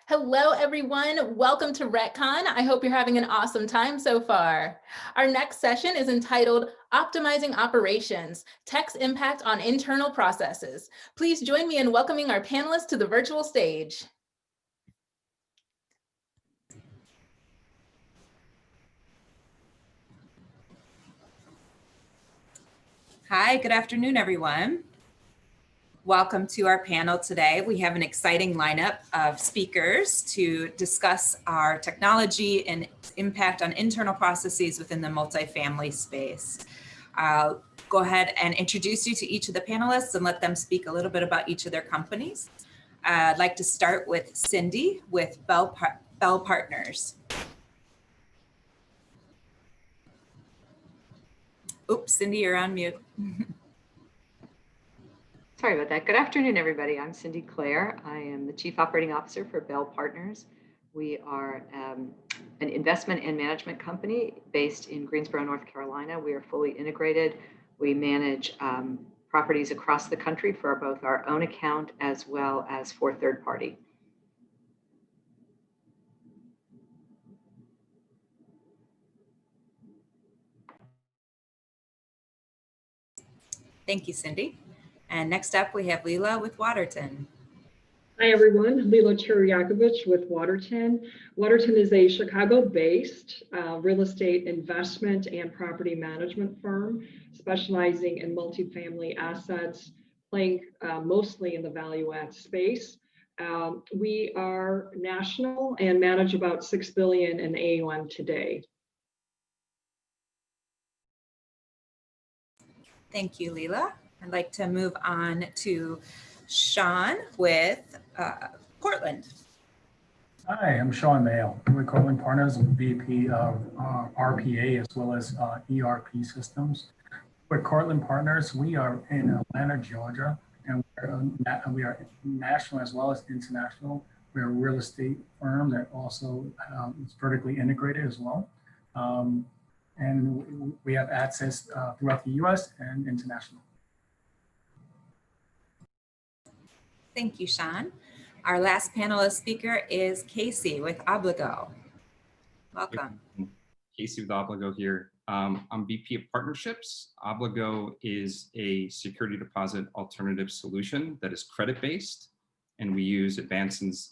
Hello, everyone. Welcome to RETCON. I hope you're having an awesome time so far. Our next session is entitled Optimizing Operations, Tech's Impact on Internal Processes. Please join me in welcoming our panelists to the virtual stage. Hi, good afternoon, everyone. Welcome to our panel today. We have an exciting lineup of speakers to discuss our technology and its impact on internal processes within the multifamily space. I'll go ahead and introduce you to each of the panelists and let them speak a little bit about each of their companies. I'd like to start with Cindy with Bell Partners. Oops, Cindy, you're on mute. Sorry about that. Good afternoon, everybody. I'm Cindy Clare. I am the Chief Operating Officer for Bell Partners. We are an investment and management company based in Greensboro, North Carolina. We are fully integrated. We manage properties across the country for both our own account as well as for third party. Thank you, Cindy. And next up, we have Leela with Waterton. Hi, everyone. Leela Churyakovich with Waterton. Waterton is a Chicago-based real estate investment and property management firm specializing in multifamily assets, playing mostly in the value add space. We are national and manage about $6 billion in AUM today. Thank you, Leela. I'd like to move on to Sean with Cortland. Hi, I'm Sean Mayo. We're Cortland Partners, VP of RPA as well as ERP systems. With Cortland Partners, we are in Atlanta, Georgia, and we are national as well as international. We're a real estate firm that also is vertically integrated as well. And we have access throughout the US and international. Thank you, Sean. Our last panelist speaker is Casey with Obligo. Welcome. Casey with Obligo here. I'm VP of Partnerships. Obligo is a security deposit alternative solution that is credit-based, and we use advancements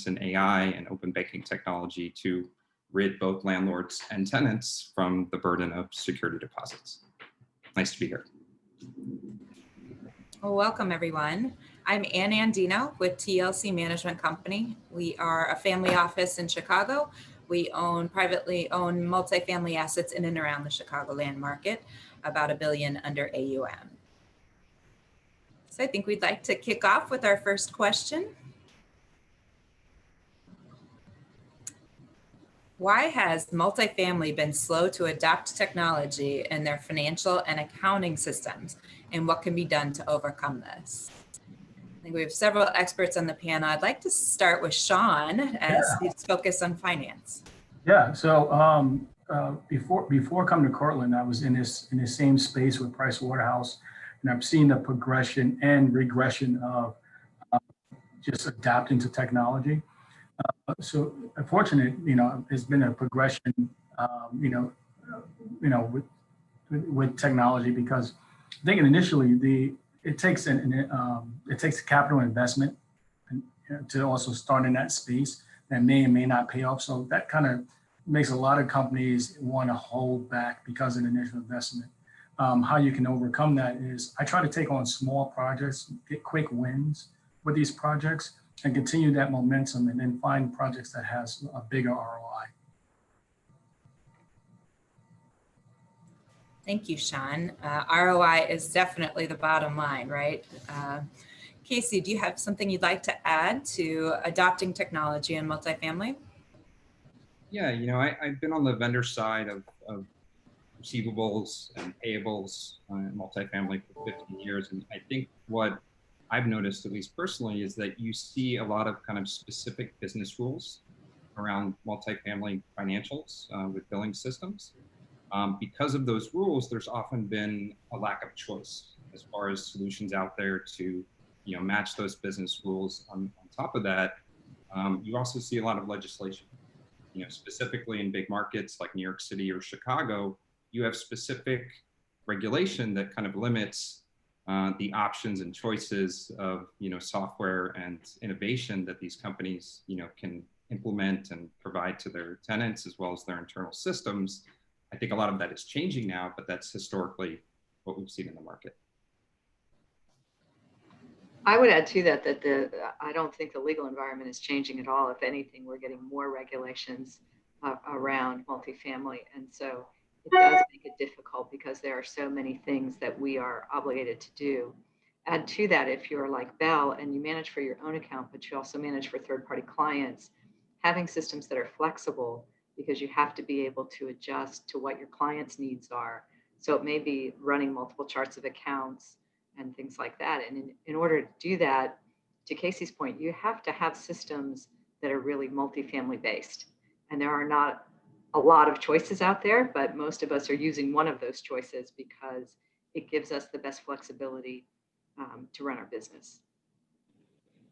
in AI and open banking technology to rid both landlords and tenants from the burden of security deposits. Nice to be here. Well, welcome, everyone. I'm Ann Andino with TLC Management Company. We are a family office in Chicago. We own privately owned multifamily assets in and around the Chicagoland market, about $1 billion under AUM. So I think we'd like to kick off with our first question. Why has multifamily been slow to adopt technology in their financial and accounting systems, and what can be done to overcome this? I think we have several experts on the panel. I'd like to start with Sean as he's focused on finance. Yeah, so before coming to Cortland, I was in this same space with Price Waterhouse, and I've seen the progression and regression of just adapting to technology. So unfortunately, it's been a progression, with technology, because I think initially it takes capital investment to also start in that space that may and may not pay off. So that kind of makes a lot of companies want to hold back because of the initial investment. How you can overcome that is I try to take on small projects, get quick wins with these projects, and continue that momentum, and then find projects that has a bigger ROI. Thank you, Sean. ROI is definitely the bottom line, right? Casey, do you have something you'd like to add to adopting technology in multifamily? Yeah, I've been on the vendor side of receivables and payables in multifamily for 15 years. And I think what I've noticed, at least personally, is that you see a lot of kind of specific business rules around multifamily financials with billing systems. Because of those rules, there's often been a lack of choice as far as solutions out there to match those business rules. On top of that, You also see a lot of legislation. Specifically in big markets like New York City or Chicago, you have specific regulation that kind of limits the options and choices of software and innovation that these companies can implement and provide to their tenants as well as their internal systems. I think a lot of that is changing now, but that's historically what we've seen in the market. I would add to that I don't think the legal environment is changing at all. If anything, we're getting more regulations around multifamily. And so it does make it difficult because there are so many things that we are obligated to do. Add to that, if you're like Bell and you manage for your own account, but you also manage for third-party clients, having systems that are flexible because you have to be able to adjust to what your clients' needs are. So it may be running multiple charts of accounts and things like that. And in order to do that, to Casey's point, you have to have systems that are really multifamily based. And there are not a lot of choices out there, but most of us are using one of those choices because it gives us the best flexibility to run our business.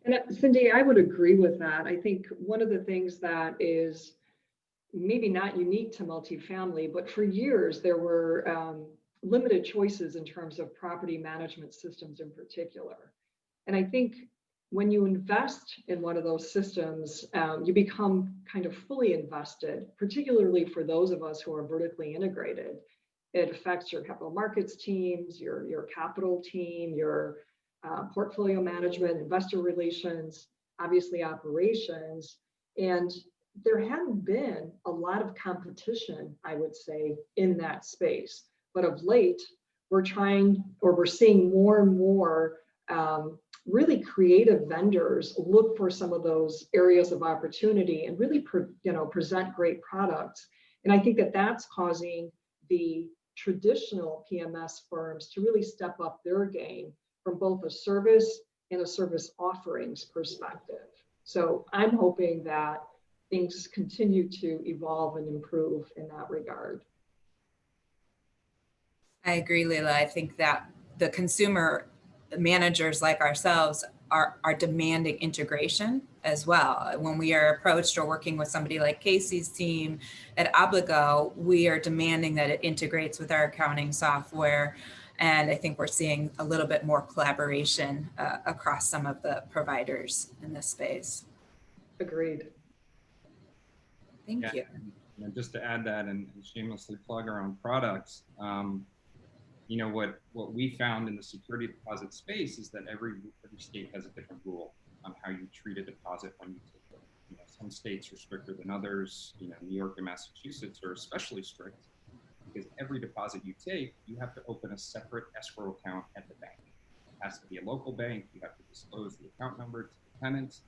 And Cindy, I would agree with that. I think one of the things that is maybe not unique to multifamily, but for years there were limited choices in terms of property management systems in particular. And I think when you invest in one of those systems, you become kind of fully invested, particularly for those of us who are vertically integrated. It affects your capital markets teams, your capital team, your portfolio management, investor relations, obviously operations. And there hadn't been a lot of competition, I would say, in that space. But of late, we're seeing more and more really creative vendors look for some of those areas of opportunity and really present great products. And I think that that's causing the traditional PMS firms to really step up their game from both a service and a service offerings perspective. So I'm hoping that things continue to evolve and improve in that regard. I agree, Leila. I think that the consumer managers like ourselves are demanding integration as well. When we are approached or working with somebody like Casey's team at Obligo, we are demanding that it integrates with our accounting software. And I think we're seeing a little bit more collaboration across some of the providers in this space. Agreed. Thank you. And just to add that and shamelessly plug our own products, what we found in the security deposit space is that every state has a different rule on how you treat a deposit when you take it. Some states are stricter than others. New York and Massachusetts are especially strict because every deposit you take, you have to open a separate escrow account at the bank. It has to be a local bank. You have to disclose the account number to the tenant.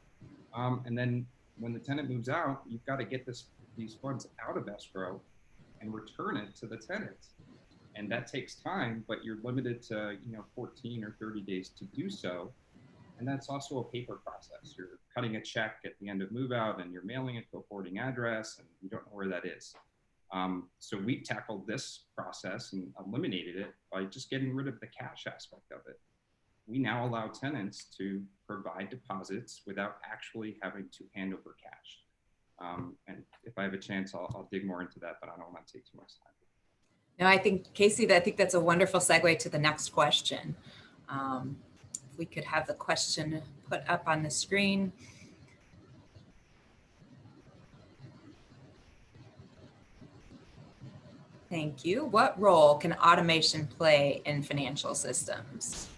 And then when the tenant moves out, you've got to get these funds out of escrow and return it to the tenant. And that takes time, but you're limited to 14 or 30 days to do so. And that's also a paper process. You're cutting a check at the end of move out and you're mailing it to a forwarding address and you don't know where that is. So we tackled this process and eliminated it by just getting rid of the cash aspect of it. We now allow tenants to provide deposits without actually having to hand over cash. And if I have a chance, I'll dig more into that, but I don't want to take too much time. No, I think, Casey, I think that's a wonderful segue to the next question. If we could have the question put up on the screen. Thank you. What role can automation play in financial systems?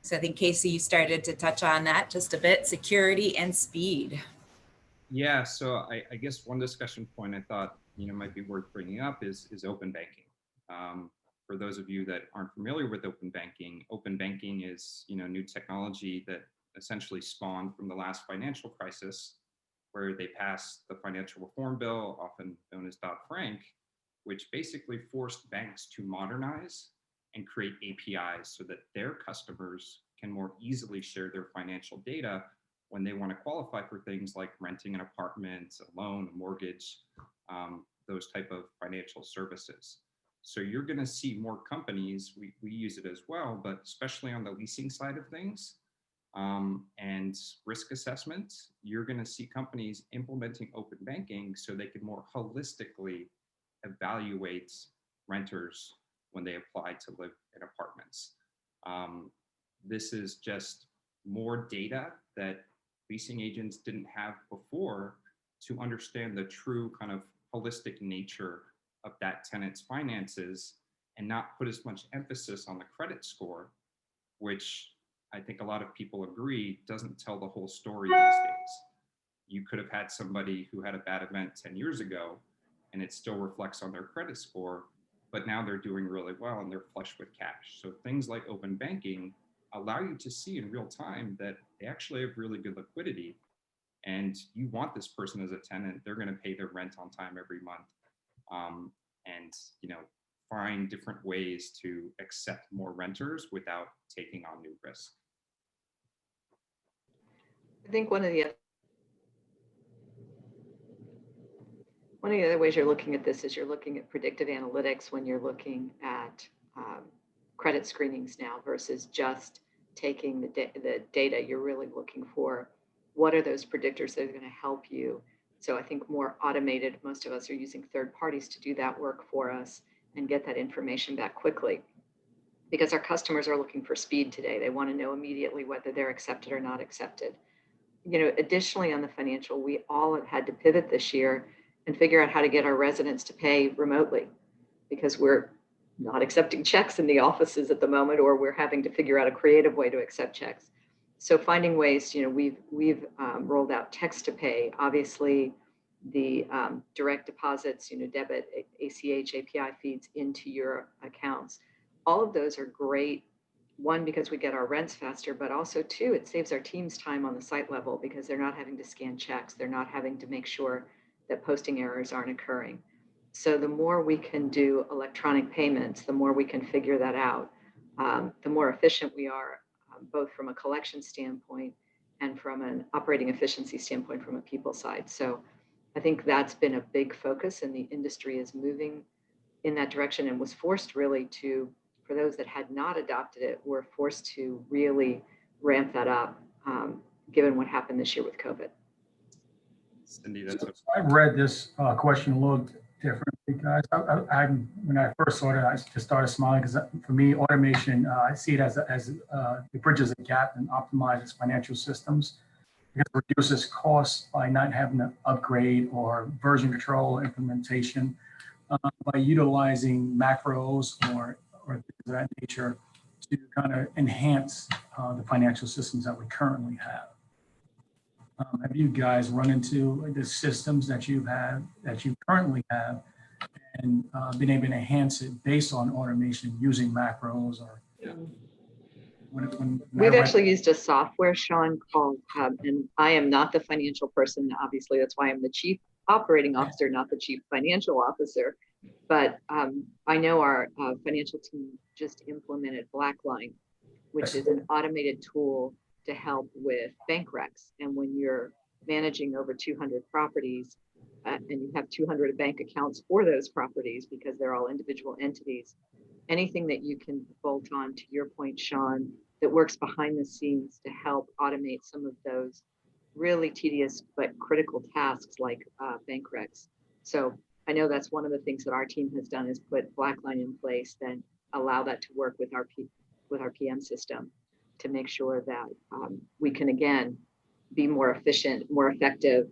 So I think, Casey, you started to touch on that just a bit, security and speed. Yeah, so I guess one discussion point I thought might be worth bringing up is open banking. For those of you that aren't familiar with open banking is new technology that essentially spawned from the last financial crisis, where they passed the financial reform bill, often known as Dodd-Frank, which basically forced banks to modernize and create APIs so that their customers can more easily share their financial data when they want to qualify for things like renting an apartment, a loan, a mortgage, those type of financial services. So you're going to see more companies, we use it as well, but especially on the leasing side of things, And risk assessment, you're going to see companies implementing open banking so they can more holistically evaluate renters when they apply to live in apartments. This is just more data that leasing agents didn't have before to understand the true kind of holistic nature of that tenant's finances and not put as much emphasis on the credit score, which I think a lot of people agree doesn't tell the whole story these days. You could have had somebody who had a bad event 10 years ago and it still reflects on their credit score, but now they're doing really well and they're flush with cash. So things like open banking allow you to see in real time that they actually have really good liquidity and you want this person as a tenant. They're going to pay their rent on time every month. And find different ways to accept more renters without taking on new risk. I think one of the other ways you're looking at this is you're looking at predictive analytics when you're looking at credit screenings now versus just taking the data. You're really looking for what are those predictors that are going to help you. So I think more automated, most of us are using third parties to do that work for us and get that information back quickly. Because our customers are looking for speed today. They want to know immediately whether they're accepted or not accepted. Additionally on the financial, we all have had to pivot this year and figure out how to get our residents to pay remotely because we're not accepting checks in the offices at the moment, or we're having to figure out a creative way to accept checks. So finding ways, we've rolled out text to pay, obviously the direct deposits, debit, ACH, API feeds into your accounts. All of those are great. One, because we get our rents faster, but also two, it saves our teams time on the site level because they're not having to scan checks. They're not having to make sure that posting errors aren't occurring. So the more we can do electronic payments, the more we can figure that out. The more efficient we are, both from a collection standpoint and from an operating efficiency standpoint from a people side. So I think that's been a big focus, and the industry is moving in that direction and was forced really to, for those that had not adopted it, were forced to really ramp that up, given what happened this year with COVID. Cindy, that's I've read this question a little differently, guys. When I first saw it, I just started smiling because for me, automation, I see it as it bridges a gap and optimizes financial systems. Because it reduces costs by not having to upgrade or version control implementation, by utilizing macros or things of that nature to kind of enhance the financial systems that we currently have. Have you guys run into the systems that you currently have and been able to enhance it based on automation using macros or? We've actually used a software, Sean, called, and I am not the financial person, obviously, that's why I'm the chief operating officer, not the chief financial officer. But I know our financial team just implemented Blackline, which is an automated tool to help with bank recs. And when you're managing over 200 properties and you have 200 bank accounts for those properties because they're all individual entities, anything that you can bolt on, to your point, Sean, that works behind the scenes to help automate some of those really tedious but critical tasks like bank recs. So I know that's one of the things that our team has done is put Blackline in place, then allow that to work with our PM system to make sure that we can, again, be more efficient, more effective,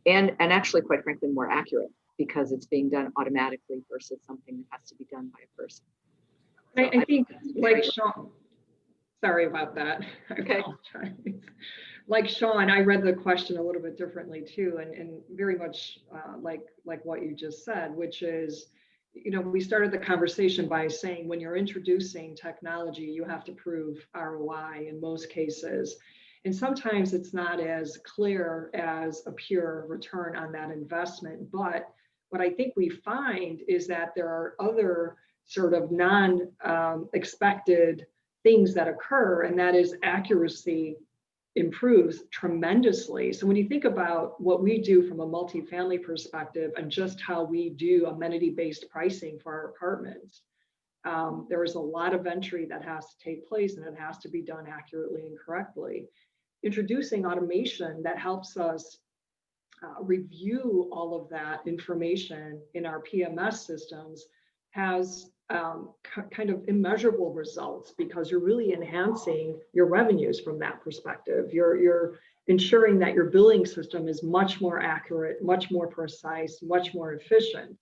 and actually, quite frankly, more accurate because it's being done automatically versus something that has to be done by a person. So I think, like Sean, sorry about that. Okay. Like Sean, I read the question a little bit differently too, and very much like what you just said, which is, we started the conversation by saying when you're introducing technology, you have to prove ROI in most cases. And sometimes it's not as clear as a pure return on that investment. But what I think we find is that there are other sort of non-expected things that occur, and that is accuracy improves tremendously. So when you think about what we do from a multifamily perspective and just how we do amenity-based pricing for our apartments, there is a lot of entry that has to take place, and it has to be done accurately and correctly. Introducing automation that helps us review all of that information in our PMS systems has kind of immeasurable results, because you're really enhancing your revenues from that perspective. You're ensuring that your billing system is much more accurate, much more precise, much more efficient.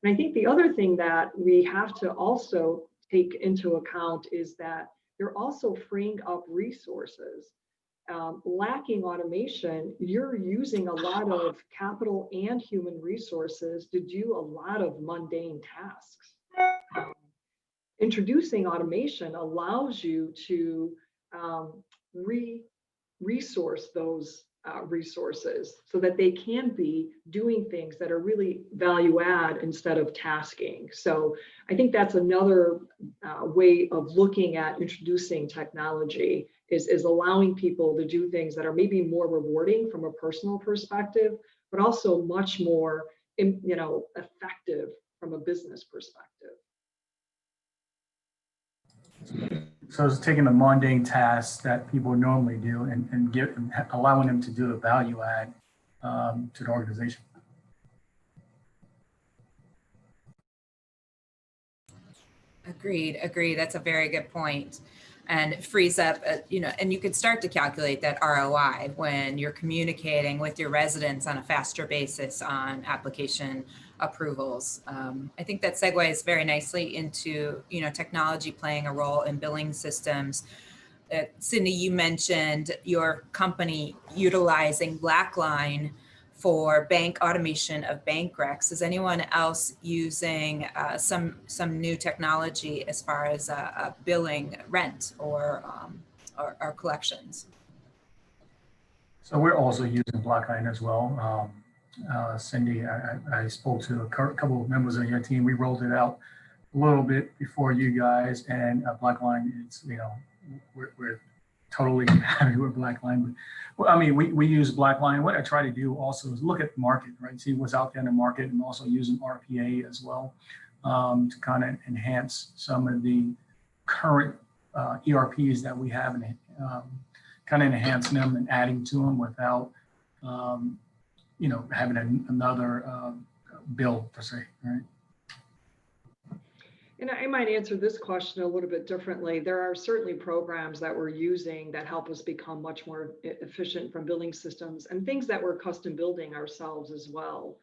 And I think the other thing that we have to also take into account is that you're also freeing up resources. Lacking automation, you're using a lot of capital and human resources to do a lot of mundane tasks. Introducing automation allows you to resource those resources so that they can be doing things that are really value add instead of tasking. So I think that's another way of looking at introducing technology, is allowing people to do things that are maybe more rewarding from a personal perspective, but also much more effective from a business perspective. So it's taking the mundane tasks that people normally do and allowing them to do the value add to the organization. Agreed. That's a very good point. And it frees up, and you can start to calculate that ROI when you're communicating with your residents on a faster basis on application approvals. I think that segues very nicely into, technology playing a role in billing systems. Cindy, you mentioned your company utilizing Blackline for bank automation of bank recs. Is anyone else using some new technology as far as billing rent or collections? So we're also using Blackline as well. Cindy, I spoke to a couple of members of your team. We rolled it out a little bit before you guys, and Blackline, it's, we're totally happy with Blackline. Well, I mean, we use Blackline. What I try to do also is look at the market, right? See what's out there in the market, and also using RPA as well to kind of enhance some of the current ERPs that we have, and kind of enhancing them and adding to them without, having another bill per se, right? And I might answer this question a little bit differently. There are certainly programs that we're using that help us become much more efficient from billing systems, and things that we're custom building ourselves as well.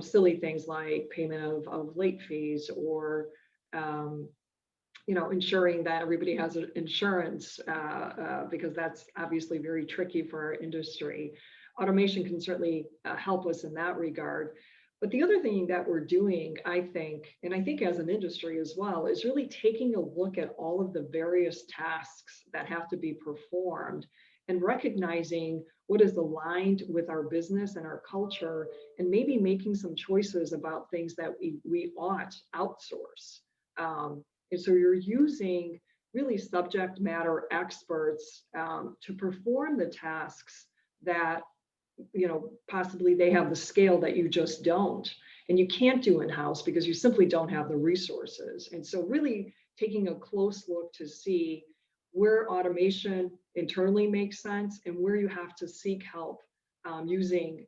Silly things like payment of late fees, or ensuring that everybody has insurance, because that's obviously very tricky for our industry. Automation can certainly help us in that regard. But the other thing that we're doing, I think as an industry as well, is really taking a look at all of the various tasks that have to be performed and recognizing what is aligned with our business and our culture, and maybe making some choices about things that we ought outsource. And so you're using really subject matter experts to perform the tasks that possibly they have the scale that you just don't, and you can't do in-house because you simply don't have the resources. And so really taking a close look to see where automation internally makes sense, and where you have to seek help using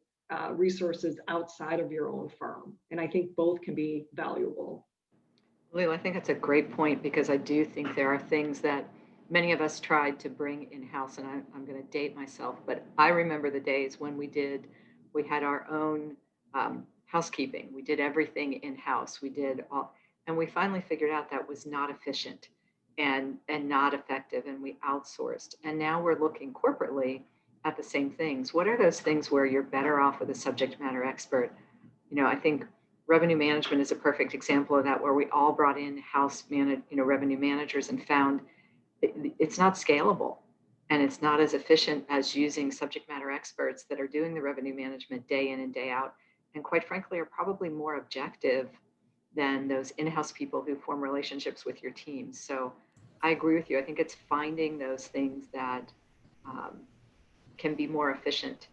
resources outside of your own firm. And I think both can be valuable. Leila, I think that's a great point, because I do think there are things that many of us tried to bring in-house, and I'm going to date myself, but I remember the days when we had our own housekeeping. We did everything in-house. And we finally figured out that was not efficient and not effective, and we outsourced. And now we're looking corporately at the same things. What are those things where you're better off with a subject matter expert? I think revenue management is a perfect example of that, where we all brought in revenue managers and found it's not scalable, and it's not as efficient as using subject matter experts that are doing the revenue management day in and day out, and quite frankly are probably more objective than those in-house people who form relationships with your team. So I agree with you. I think it's finding those things that can be more efficient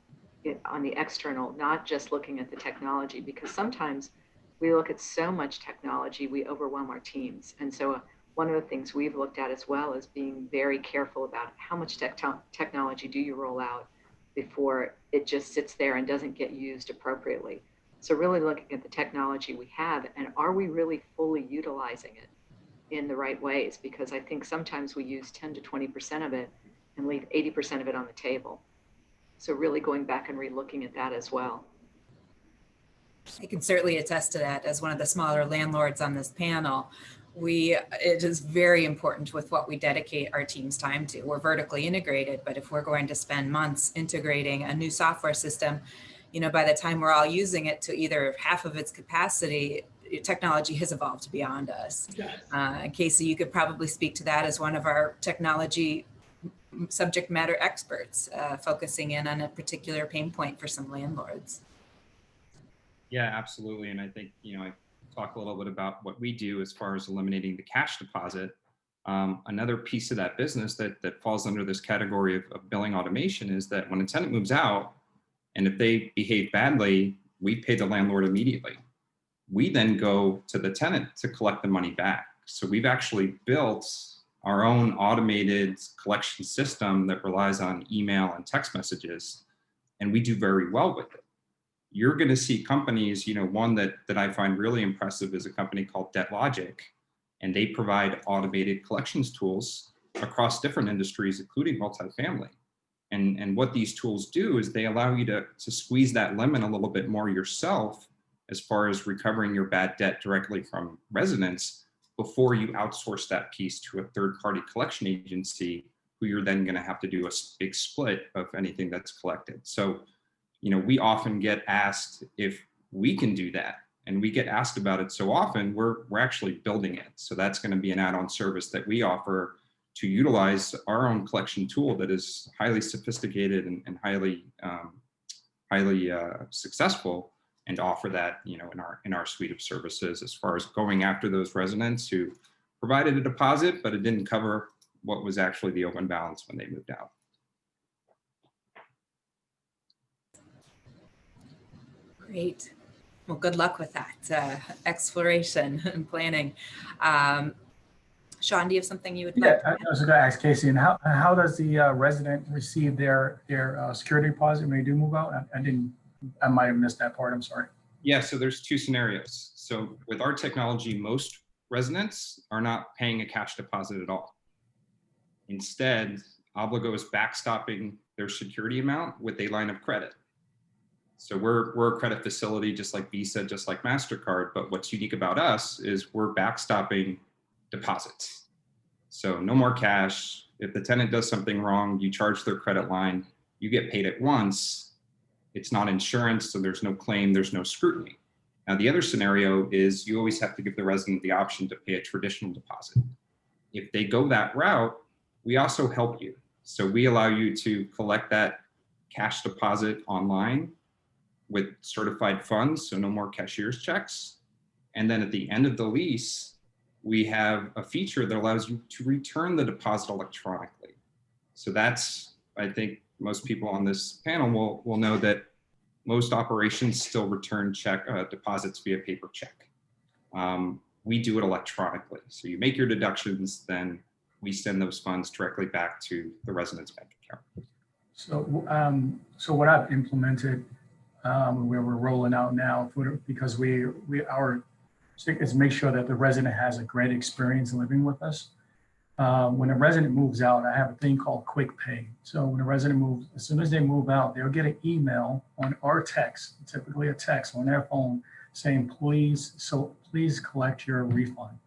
on the external, not just looking at the technology, because sometimes we look at so much technology, we overwhelm our teams. And so one of the things we've looked at as well is being very careful about how much technology do you roll out before it just sits there and doesn't get used appropriately. So really looking at the technology we have, and are we really fully utilizing it in the right ways? Because I think sometimes we use 10 to 20% of it and leave 80% of it on the table. So really going back and re-looking at that as well. I can certainly attest to that as one of the smaller landlords on this panel. It is very important with what we dedicate our team's time to. We're vertically integrated, but if we're going to spend months integrating a new software system, by the time we're all using it to either half of its capacity, technology has evolved beyond us. Yes. Casey, you could probably speak to that as one of our technology subject matter experts, focusing in on a particular pain point for some landlords. Yeah, absolutely. And I think, I talk a little bit about what we do as far as eliminating the cash deposit. Another piece of that business that falls under this category of billing automation is that when a tenant moves out, and if they behave badly, we pay the landlord immediately. We then go to the tenant to collect the money back. So we've actually built our own automated collection system that relies on email and text messages, and we do very well with it. You're going to see companies, one that I find really impressive is a company called DebtLogic, and they provide automated collections tools across different industries, including multifamily. And what these tools do is they allow you to squeeze that lemon a little bit more yourself as far as recovering your bad debt directly from residents before you outsource that piece to a third-party collection agency who you're then going to have to do a big split of anything that's collected. So, we often get asked if we can do that, and we get asked about it so often, we're actually building it. So that's going to be an add-on service that we offer to utilize our own collection tool that is highly sophisticated and highly successful, and offer that in our suite of services as far as going after those residents who provided a deposit, but it didn't cover what was actually the open balance when they moved out. Great. Well, good luck with that exploration and planning. Sean, do you have something you would like to add? I was going to ask Casey, and how does the resident receive their security deposit when they do move out? I might have missed that part. I'm sorry. Yeah, so there's two scenarios. So with our technology, most residents are not paying a cash deposit at all. Instead, Obligo is backstopping their security amount with a line of credit. So we're a credit facility, just like Visa, just like MasterCard. But what's unique about us is we're backstopping deposits. So no more cash. If the tenant does something wrong, you charge their credit line, you get paid at once. It's not insurance, so there's no claim, there's no scrutiny. Now, the other scenario is you always have to give the resident the option to pay a traditional deposit. If they go that route, we also help you. So we allow you to collect that cash deposit online with certified funds, so no more cashier's checks. And then at the end of the lease, we have a feature that allows you to return the deposit electronically. So that's, I think most people on this panel will know that most operations still return deposits via paper check. We do it electronically. So you make your deductions, then we send those funds directly back to the resident's bank account. So what I've implemented, where we're rolling out now, because our stick is make sure that the resident has a great experience living with us. When a resident moves out, I have a thing called quick pay. So when a resident moves, as soon as they move out, they'll get an email or text, typically a text on their phone saying, please collect your refund.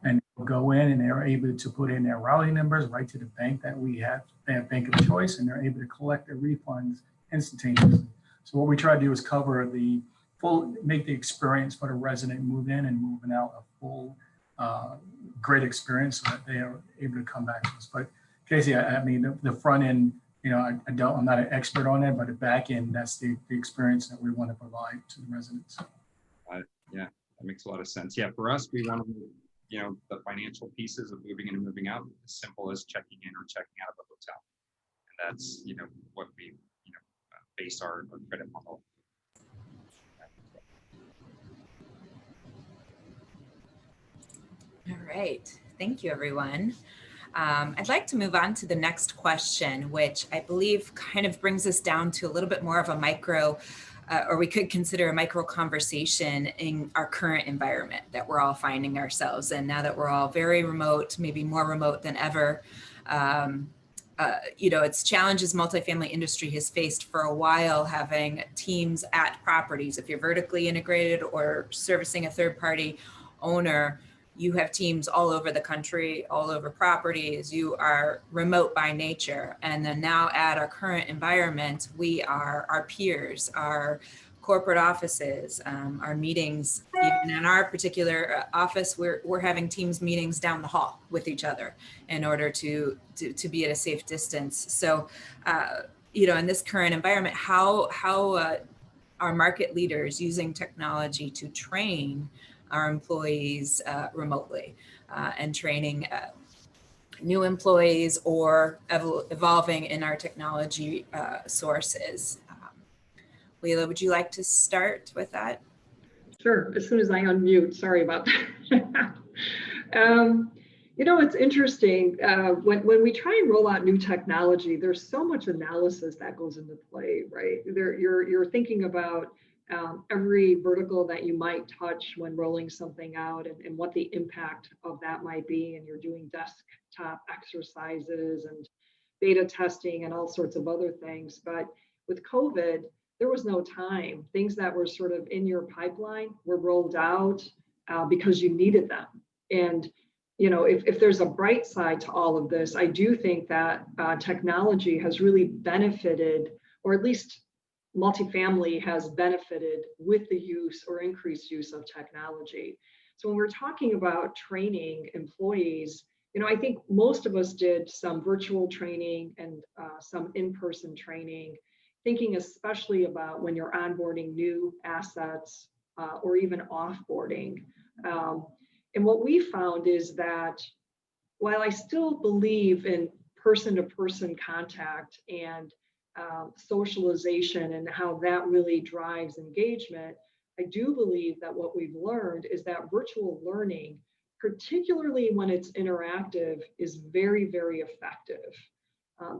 And they'll go in and they're able to put in their routing numbers right to the bank that we have, their bank of choice, and they're able to collect their refunds instantaneously. So what we try to do is cover make the experience for the resident move in and moving out a full, great experience so that they are able to come back to us. But Casey, I mean, the front end, I'm not an expert on that, but the back end, that's the experience that we want to provide to the residents. Yeah, that makes a lot of sense. Yeah, for us, we want to, the financial pieces of moving in and moving out, as simple as checking in or checking out of a hotel. And that's, what we, base our credit model. All right. Thank you, everyone. I'd like to move on to the next question, which I believe kind of brings us down to a little bit more of a micro, or we could consider a micro conversation in our current environment that we're all finding ourselves in now that we're all very remote, maybe more remote than ever. It's challenges multifamily industry has faced for a while, having teams at properties. If you're vertically integrated or servicing a third party owner, you have teams all over the country, all over properties. You are remote by nature. And then now at our current environment, we are our peers, our corporate offices, our meetings, even in our particular office, we're having teams meetings down the hall with each other in order to be at a safe distance. So, in this current environment, how are market leaders using technology to train our employees remotely and training new employees or evolving in our technology sources? Leila, would you like to start with that? Sure, as soon as I unmute, sorry about that. It's interesting, when we try and roll out new technology, there's so much analysis that goes into play, right? You're thinking about every vertical that you might touch when rolling something out and what the impact of that might be. And you're doing desktop exercises and beta testing and all sorts of other things. But with COVID, there was no time. Things that were sort of in your pipeline were rolled out because you needed them. And if there's a bright side to all of this, I do think that technology has really benefited, or at least multifamily has benefited with the use or increased use of technology. So when we're talking about training employees, I think most of us did some virtual training and some in-person training, thinking especially about when you're onboarding new assets or even offboarding. And what we found is that while I still believe in person-to-person contact and socialization and how that really drives engagement, I do believe that what we've learned is that virtual learning, particularly when it's interactive, is very, very effective.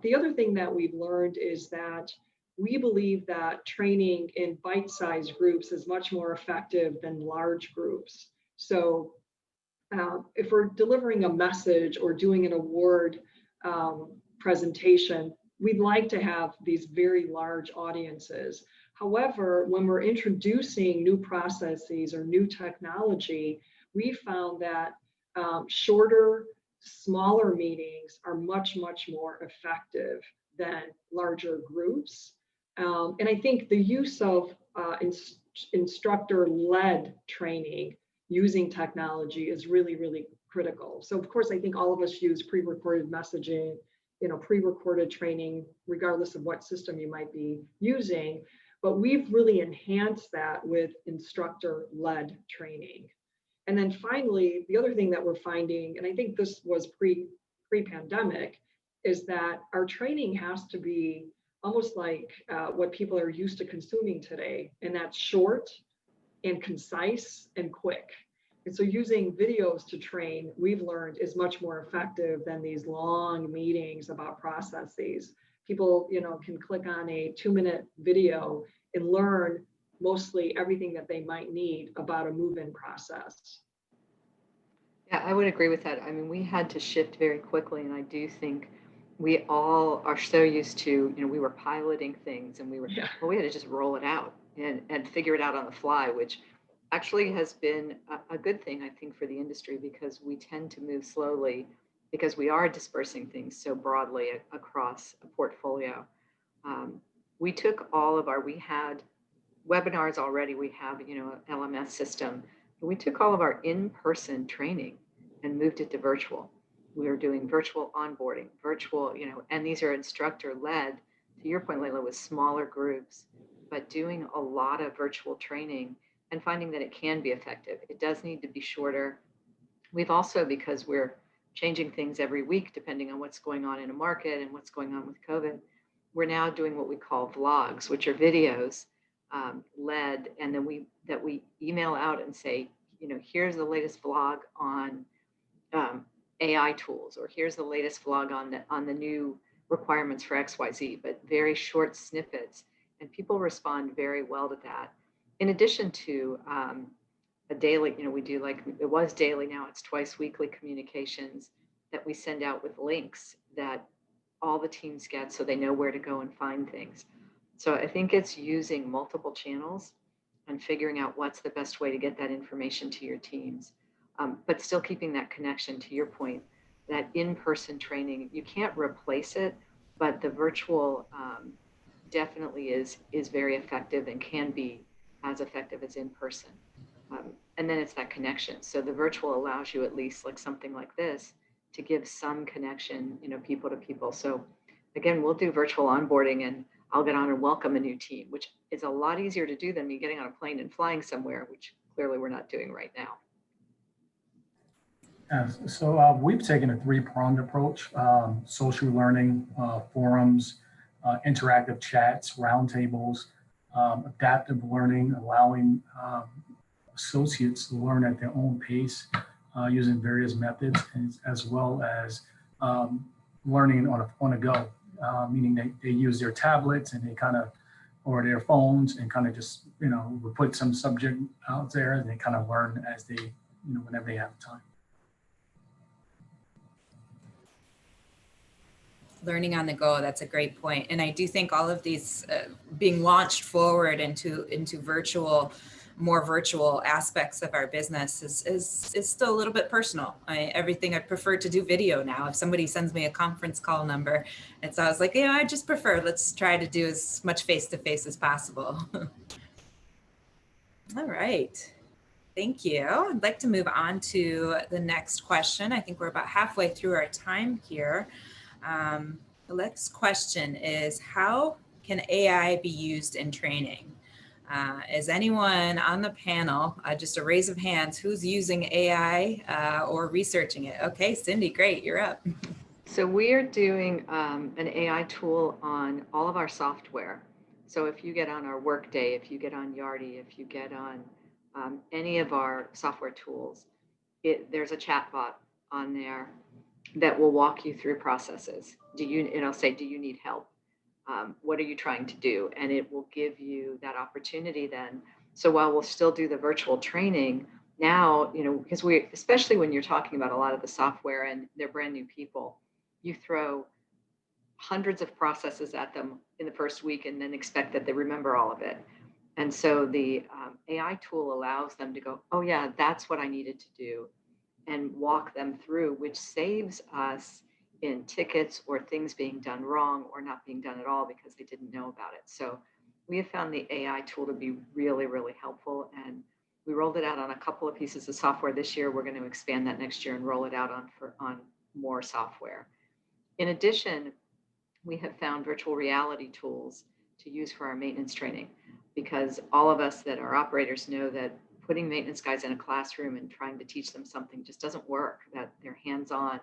The other thing that we've learned is that we believe that training in bite-sized groups is much more effective than large groups. So if we're delivering a message or doing an award presentation, we'd like to have these very large audiences. However, when we're introducing new processes or new technology, we found that shorter, smaller meetings are much, much more effective than larger groups. And I think the use of instructor-led training using technology is really, really critical. So of course, I think all of us use pre-recorded messaging, pre-recorded training, regardless of what system you might be using, but we've really enhanced that with instructor-led training. And then finally, the other thing that we're finding, and I think this was pre-pandemic, is that our training has to be almost like what people are used to consuming today, and that's short and concise and quick. And so using videos to train, we've learned, is much more effective than these long meetings about processes. People, can click on a 2-minute video and learn mostly everything that they might need about a move-in process. Yeah, I would agree with that. I mean, we had to shift very quickly, and I do think we all are so used to, we were piloting things and we had to just roll it out and figure it out on the fly, which actually has been a good thing, I think, for the industry, because we tend to move slowly because we are dispersing things so broadly across a portfolio. We had webinars already, we have, an LMS system, but we took all of our in-person training and moved it to virtual. We were doing virtual onboarding, virtual, and these are instructor-led, to your point, Leila, with smaller groups, but doing a lot of virtual training and finding that it can be effective. It does need to be shorter. We've also, because we're changing things every week, depending on what's going on in a market and what's going on with COVID, we're now doing what we call vlogs, which are videos led, and then we email out and say, here's the latest vlog on AI tools, or here's the latest vlog on the new requirements for XYZ, but very short snippets. And people respond very well to that. In addition to a daily, we do, like, it was daily, now it's twice weekly communications that we send out with links that all the teams get so they know where to go and find things. So I think it's using multiple channels and figuring out what's the best way to get that information to your teams, but still keeping that connection. To your point, that in-person training, you can't replace it, but the virtual definitely is very effective and can be as effective as in person. And then it's that connection. So the virtual allows you, at least like something like this, to give some connection, people to people. So again, we'll do virtual onboarding, and I'll get on and welcome a new team, which is a lot easier to do than me getting on a plane and flying somewhere, which clearly we're not doing right now. So we've taken a three-pronged approach: social learning, forums, interactive chats, roundtables, adaptive learning, allowing associates to learn at their own pace using various methods, as well as learning on a go, meaning they use their tablets and they kind of, or their phones, and kind of just, we put some subject out there and they kind of learn as they, whenever they have time. Learning on the go, that's a great point. And I do think all of these being launched forward into more virtual aspects of our business is still a little bit personal. Everything I prefer to do video now. If somebody sends me a conference call number, and so I was like, I just prefer, let's try to do as much face-to-face as possible. All right. Thank you. I'd like to move on to the next question. I think we're about halfway through our time here. The next question is, how can AI be used in training? Is anyone on the panel, just a raise of hands, who's using AI or researching it? Okay, Cindy, great, you're up. So we are doing an AI tool on all of our software. So if you get on our Workday, if you get on Yardi, if you get on any of our software tools, there's a chatbot on there that will walk you through processes. It'll say, do you need help? What are you trying to do? And it will give you that opportunity then. So while we'll still do the virtual training now, because especially when you're talking about a lot of the software and they're brand new people, you throw hundreds of processes at them in the first week and then expect that they remember all of it. And so the AI tool allows them to go, oh yeah, that's what I needed to do, and walk them through, which saves us in tickets or things being done wrong or not being done at all because they didn't know about it. So we have found the AI tool to be really, really helpful. And we rolled it out on a couple of pieces of software this year. We're going to expand that next year and roll it out on more software. In addition, we have found virtual reality tools to use for our maintenance training, because all of us that are operators know that putting maintenance guys in a classroom and trying to teach them something just doesn't work, that they're hands-on.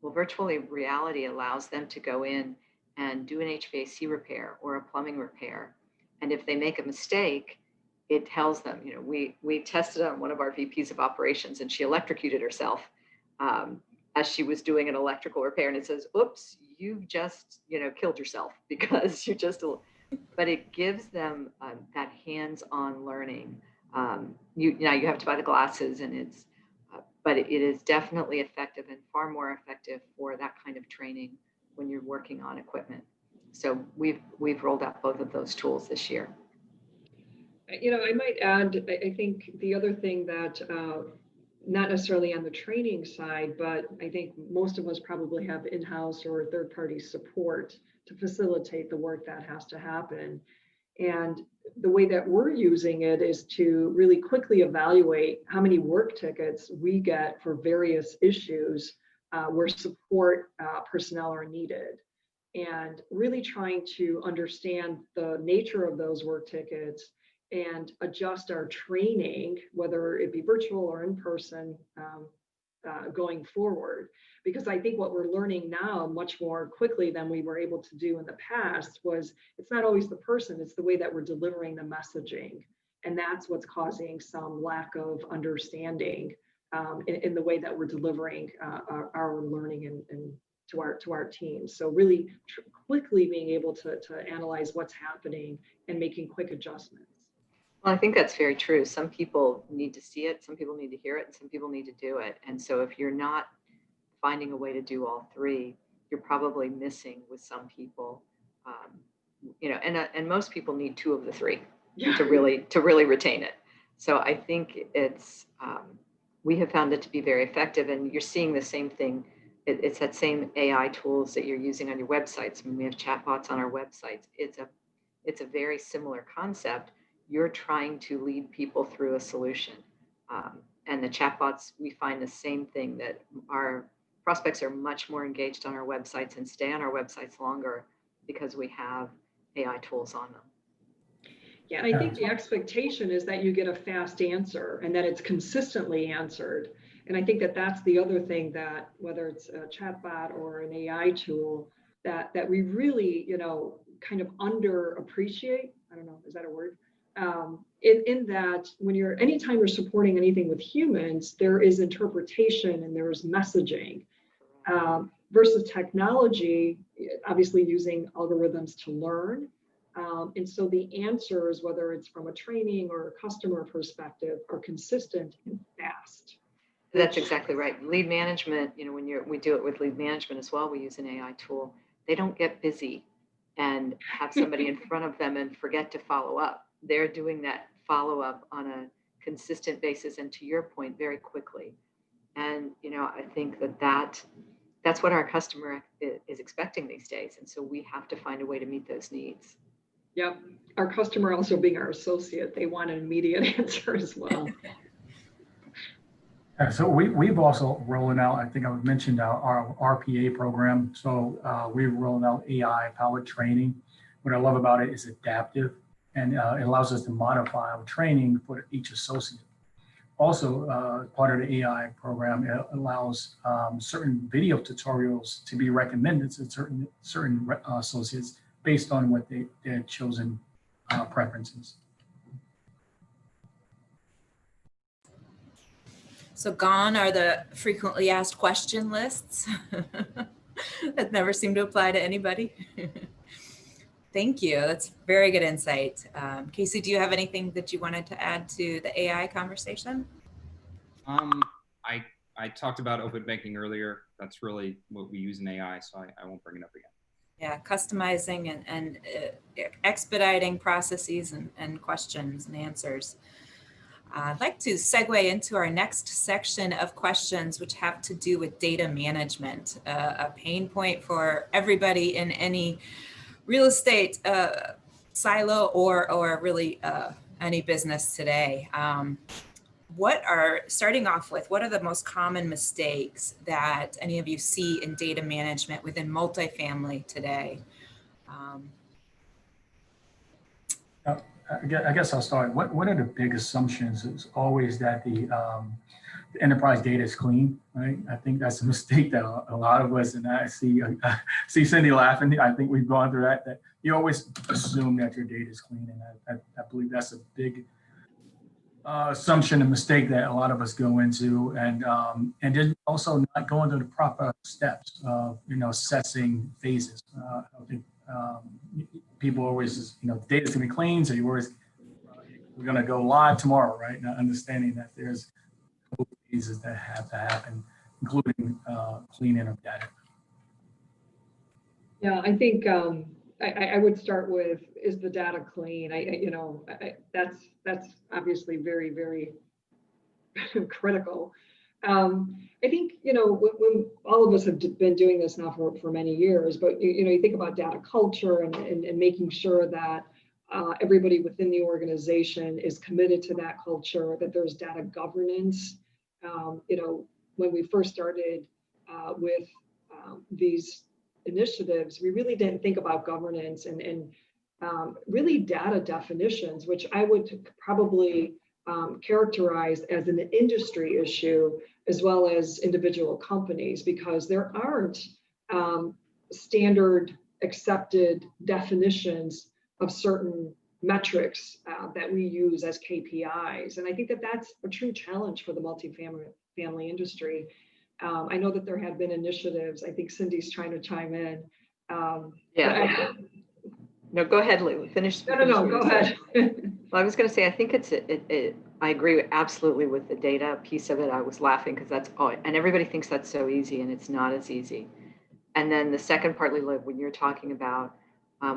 Well, virtual reality allows them to go in and do an HVAC repair or a plumbing repair. And if they make a mistake, it tells them. We tested on one of our VPs of operations, and she electrocuted herself as she was doing an electrical repair. And it says, oops, you've just, killed yourself because you just, but it gives them that hands-on learning. You have to buy the glasses, and but it is definitely effective, and far more effective for that kind of training when you're working on equipment. So we've rolled out both of those tools this year. I might add, I think the other thing that, not necessarily on the training side, but I think most of us probably have in-house or third-party support to facilitate the work that has to happen. And the way that we're using it is to really quickly evaluate how many work tickets we get for various issues where support personnel are needed, and really trying to understand the nature of those work tickets and adjust our training, whether it be virtual or in person, going forward. Because I think what we're learning now much more quickly than we were able to do in the past was, it's not always the person, it's the way that we're delivering the messaging. And that's what's causing some lack of understanding in the way that we're delivering our learning and to our teams. So really quickly being able to analyze what's happening and making quick adjustments. Well, I think that's very true. Some people need to see it, some people need to hear it, and some people need to do it. And so if you're not finding a way to do all three, you're probably missing with some people. And most people need two of the three to really retain it. So I think it's we have found it to be very effective, and you're seeing the same thing. It's that same AI tools that you're using on your websites. I mean, we have chatbots on our websites. It's a very similar concept. You're trying to lead people through a solution, and the chatbots, we find the same thing, that our prospects are much more engaged on our websites and stay on our websites longer because we have AI tools on them. Yeah, and I think the expectation is that you get a fast answer and that it's consistently answered. And I think that that's the other thing, that whether it's a chatbot or an AI tool, that we really, kind of underappreciate. I don't know, is that a word? In that anytime you're supporting anything with humans, there is interpretation and there is messaging. Versus technology, obviously using algorithms to learn. And so the answers, whether it's from a training or a customer perspective, are consistent and fast. That's exactly right. Lead management, we do it with lead management as well. We use an AI tool. They don't get busy and have somebody in front of them and forget to follow up. They're doing that follow up on a consistent basis, and to your point, very quickly. And, I think that's what our customer is expecting these days. And so we have to find a way to meet those needs. Yep. Our customer also being our associate, they want an immediate answer as well. So we've also rolling out, I think I mentioned our RPA program. So we're rolling out AI powered training. What I love about it is adaptive, and it allows us to modify our training for each associate. Also, part of the AI program, it allows certain video tutorials to be recommended to certain associates based on what their chosen preferences. So gone are the frequently asked question lists that never seem to apply to anybody. Thank you. That's very good insight. Casey, do you have anything that you wanted to add to the AI conversation? I talked about open banking earlier. That's really what we use in AI, so I won't bring it up again. Yeah, customizing and expediting processes and questions and answers. I'd like to segue into our next section of questions, which have to do with data management, a pain point for everybody in any real estate silo or really any business today. Starting off with, what are the most common mistakes that any of you see in data management within multifamily today? I guess I'll start. What are the big assumptions? It's always that the enterprise data is clean, right? I think that's a mistake that a lot of us, and I see Cindy laughing. I think we've gone through that you always assume that your data is clean, and I believe that's a big assumption and mistake that a lot of us go into, and then also not going through the proper steps of assessing phases. I think people always the data's gonna be clean, so you always we're gonna go live tomorrow, right? Not understanding that there's phases that have to happen, including cleaning of data. Yeah, I think I would start with, is the data clean? That's obviously very, very critical. I think, when all of us have been doing this now for many years, but you think about data culture and making sure that everybody within the organization is committed to that culture, that there's data governance. When we first started with these initiatives, we really didn't think about governance and really data definitions, which I would probably characterize as an industry issue as well as individual companies, because there aren't standard accepted definitions of certain metrics that we use as KPIs. And I think that that's a true challenge for the multifamily industry. I know that there have been initiatives. I think Cindy's trying to chime in. Yeah. No, go ahead, Lou. Finish. No, go ahead. Well, I was going to say, I think I agree absolutely with the data piece of it. I was laughing because that's all, and everybody thinks that's so easy, and it's not as easy. And then the second part, Lou, when you're talking about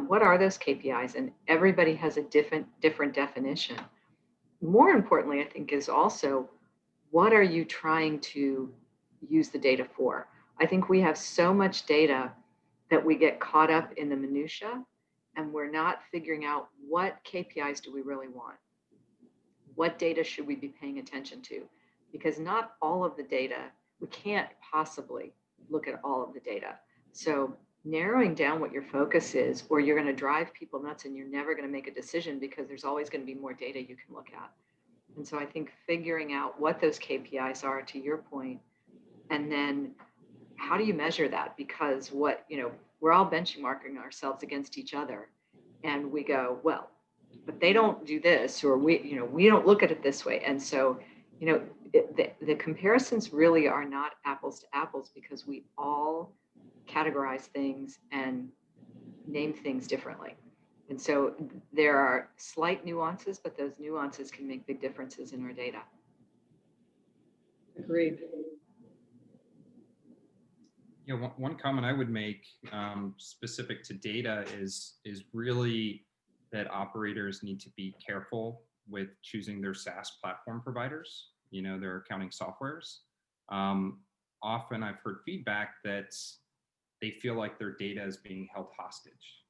what are those KPIs, and everybody has a different definition. More importantly, I think, is also what are you trying to use the data for? I think we have so much data that we get caught up in the minutia, and we're not figuring out what KPIs do we really want? What data should we be paying attention to? Because not all of the data, we can't possibly look at all of the data. So narrowing down what your focus is, or you're going to drive people nuts and you're never going to make a decision because there's always going to be more data you can look at. And so I think figuring out what those KPIs are, to your point, and then how do you measure that? Because we're all benchmarking ourselves against each other, and we go, well, but they don't do this, or we don't look at it this way. And so, the comparisons really are not apples to apples because we all categorize things and name things differently. And so there are slight nuances, but those nuances can make big differences in our data. Agreed. Yeah, one comment I would make specific to data is really that operators need to be careful with choosing their SaaS platform providers, their accounting softwares. Often I've heard feedback that they feel like their data is being held hostage.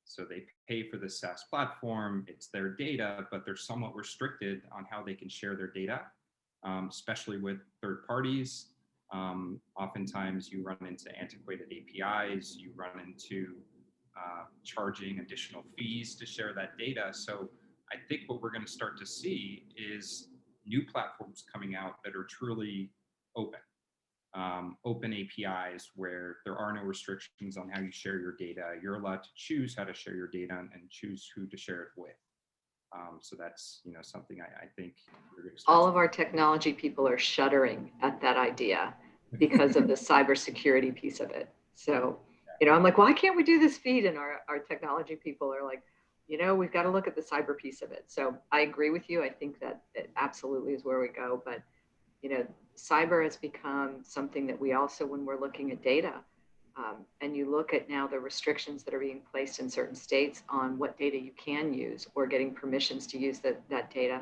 So they pay for the SaaS platform, it's their data, but they're somewhat restricted on how they can share their data, especially with third parties. Oftentimes you run into antiquated APIs, you run into charging additional fees to share that data. So I think what we're going to start to see is new platforms coming out that are truly open APIs where there are no restrictions on how you share your data. You're allowed to choose how to share your data and choose who to share it with. So that's something I think all of our technology people are shuddering at that idea because of the cybersecurity piece of it. So, I'm like, why can't we do this feed? And our technology people are like, we've got to look at the cyber piece of it. So I agree with you. I think that it absolutely is where we go. But, cyber has become something that we also, when we're looking at data, and you look at now the restrictions that are being placed in certain states on what data you can use or getting permissions to use that data.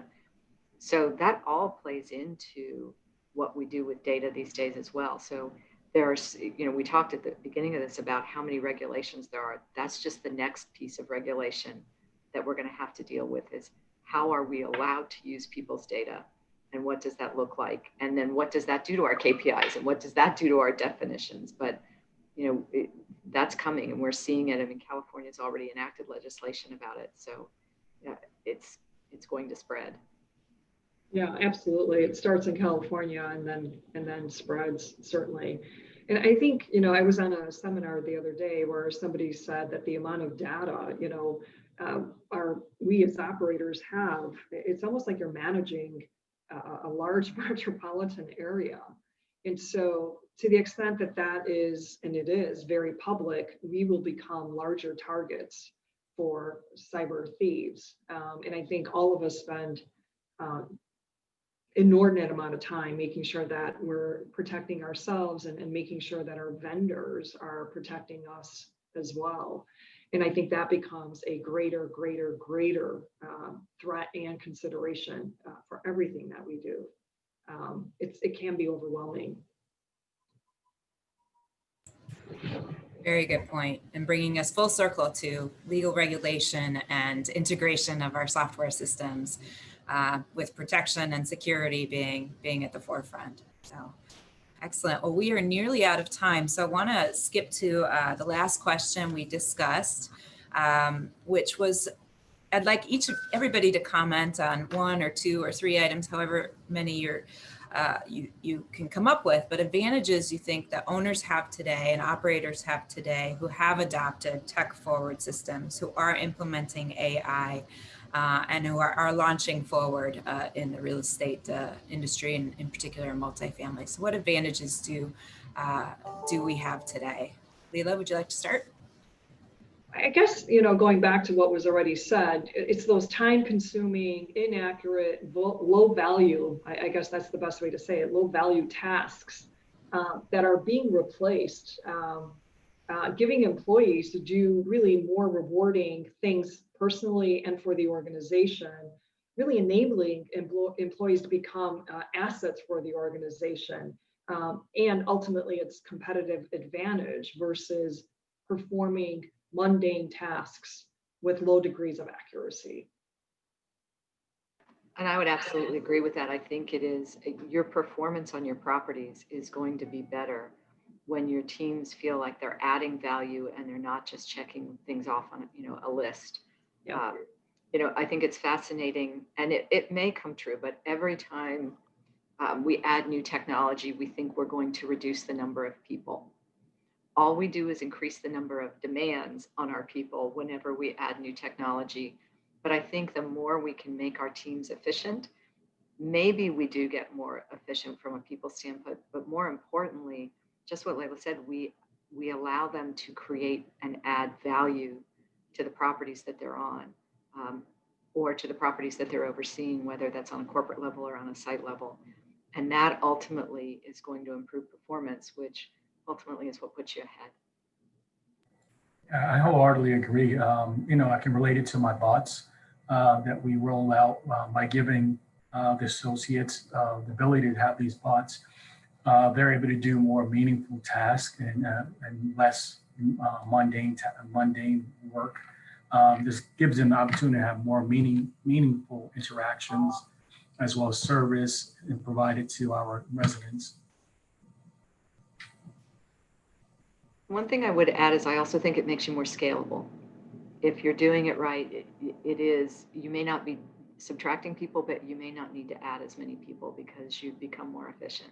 So that all plays into what we do with data these days as well. So there's, we talked at the beginning of this about how many regulations there are. That's just the next piece of regulation that we're going to have to deal with, is how are we allowed to use people's data? And what does that look like? And then what does that do to our KPIs? And what does that do to our definitions? But, that's coming, and we're seeing it. I mean, California's already enacted legislation about it. So yeah, it's going to spread. Yeah, absolutely. It starts in California and then spreads, certainly. And I think, I was on a seminar the other day where somebody said that the amount of data, we as operators have, it's almost like you're managing a large metropolitan area. And so to the extent that is, and it is very public, we will become larger targets for cyber thieves. And I think all of us spend inordinate amount of time making sure that we're protecting ourselves and making sure that our vendors are protecting us as well. And I think that becomes a greater threat and consideration for everything that we do. It can be overwhelming. Very good point. And bringing us full circle to legal regulation and integration of our software systems, with protection and security being at the forefront. So excellent. Well, we are nearly out of time. So I want to skip to the last question we discussed, which was, I'd like everybody to comment on 1 or 2 or 3 items, however many you can come up with, but advantages you think that owners have today and operators have today who have adopted tech forward systems, who are implementing AI, and who are launching forward in the real estate industry, and in particular multifamily. So what advantages do we have today? Leila, would you like to start? I guess, going back to what was already said, it's those time-consuming, inaccurate, low value, I guess that's the best way to say it, low value tasks that are being replaced, giving employees to do really more rewarding things personally and for the organization, really enabling employees to become assets for the organization, and ultimately its competitive advantage versus performing mundane tasks with low degrees of accuracy. And I would absolutely agree with that. I think it is your performance on your properties is going to be better when your teams feel like they're adding value and they're not just checking things off on a list. Yeah. I think it's fascinating, and it may come true, but every time we add new technology, we think we're going to reduce the number of people. All we do is increase the number of demands on our people whenever we add new technology. But I think the more we can make our teams efficient, maybe we do get more efficient from a people standpoint, but more importantly, just what Leila said, we allow them to create and add value to the properties that they're on, or to the properties that they're overseeing, whether that's on a corporate level or on a site level. And that ultimately is going to improve performance, which ultimately is what puts you ahead. I wholeheartedly agree. I can relate it to my bots that we roll out by giving the associates the ability to have these bots. They're able to do more meaningful tasks and less mundane work. This gives them the opportunity to have more meaningful interactions, as well as service and provided to our residents. One thing I would add is I also think it makes you more scalable. If you're doing it right, you may not be subtracting people, but you may not need to add as many people because you've become more efficient.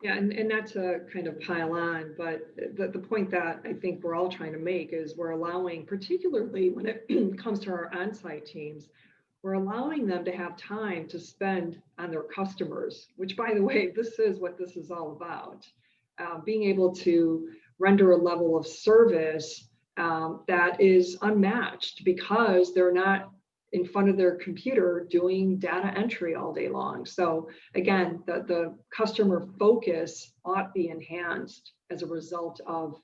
Yeah, and not to kind of pile on, but the point that I think we're all trying to make is we're allowing, particularly when it comes to our on-site teams, we're allowing them to have time to spend on their customers, which, by the way, this is what this is all about. Being able to render a level of service that is unmatched because they're not in front of their computer doing data entry all day long. So again, the customer focus ought to be enhanced as a result of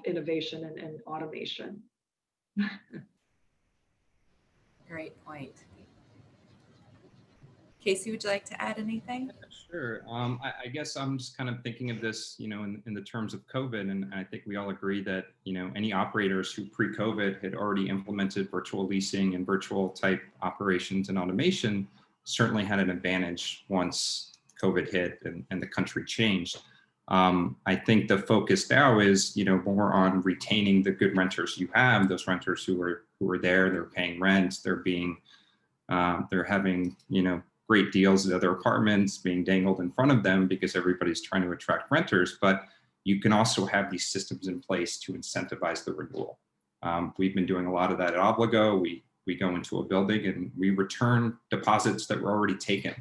innovation and automation. Great point. Casey, would you like to add anything? Sure. I guess I'm just kind of thinking of this, in the terms of COVID, and I think we all agree that, any operators who pre-COVID had already implemented virtual leasing and virtual type operations and automation certainly had an advantage once COVID hit and the country changed. I think the focus now is, more on retaining the good renters you have, those renters who are there, they're paying rent, they're having, great deals at other apartments being dangled in front of them because everybody's trying to attract renters, but you can also have these systems in place to incentivize the renewal. We've been doing a lot of that at Obligo. We go into a building and we return deposits that were already taken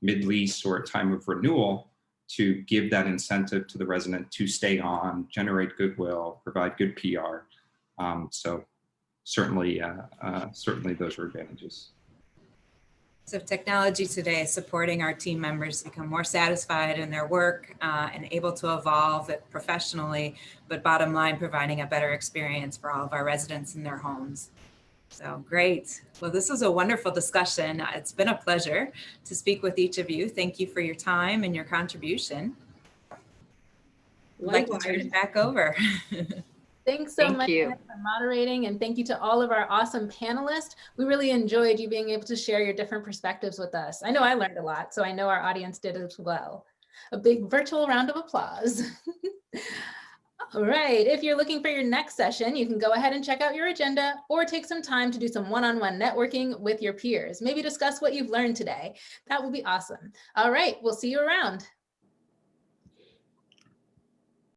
mid-lease or at time of renewal to give that incentive to the resident to stay on, generate goodwill, provide good PR. So certainly those are advantages. So technology today is supporting our team members to become more satisfied in their work and able to evolve it professionally, but bottom line, providing a better experience for all of our residents in their homes. So great. Well, this was a wonderful discussion. It's been a pleasure to speak with each of you. Thank you for your time and your contribution. I'd like to turn it back over. Thanks so much for moderating, and thank you to all of our awesome panelists. We really enjoyed you being able to share your different perspectives with us. I know I learned a lot, so I know our audience did as well. A big virtual round of applause. All right, if you're looking for your next session, you can go ahead and check out your agenda or take some time to do some one-on-one networking with your peers. Maybe discuss what you've learned today. That would be awesome. All right, we'll see you around.